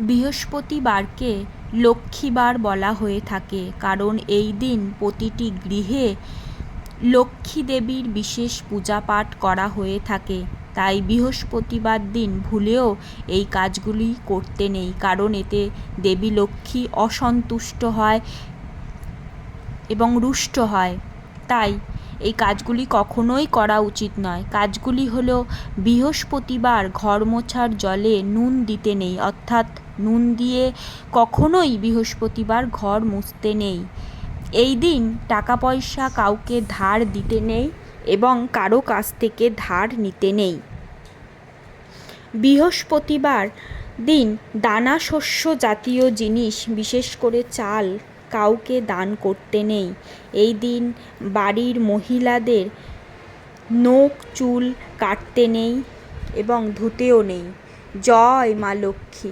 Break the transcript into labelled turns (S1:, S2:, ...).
S1: বৃহস্পতিবারকে লক্ষ্মীবার বলা হয়ে থাকে, কারণ এই দিন প্রতিটি গৃহে লক্ষ্মী দেবীর বিশেষ পূজাপাঠ করা হয়ে থাকে। তাই বৃহস্পতিবার দিন ভুলেও এই কাজগুলি করতে নেই, কারণ এতে দেবী লক্ষ্মী অসন্তুষ্ট হয় এবং রুষ্ট হয়। তাই এই কাজগুলি কখনোই করা উচিত নয়। কাজগুলি হলো, বৃহস্পতিবার ঘর মোছার জলে নুন দিতে নেই, অর্থাৎ নুন দিয়ে কখনোই বৃহস্পতিবার ঘর মুছতে নেই। এই দিন টাকা পয়সা কাউকে ধার দিতে নেই এবং কারো কাছ থেকে ধার নিতে নেই। বৃহস্পতিবার দিন দানা শস্য জাতীয় জিনিস, বিশেষ করে চাল, কাউকে দান করতে নেই। এই দিন বাড়ির মহিলাদের নখ চুল কাটতে নেই এবং ধুতেও নেই। জয় মা লক্ষ্মী।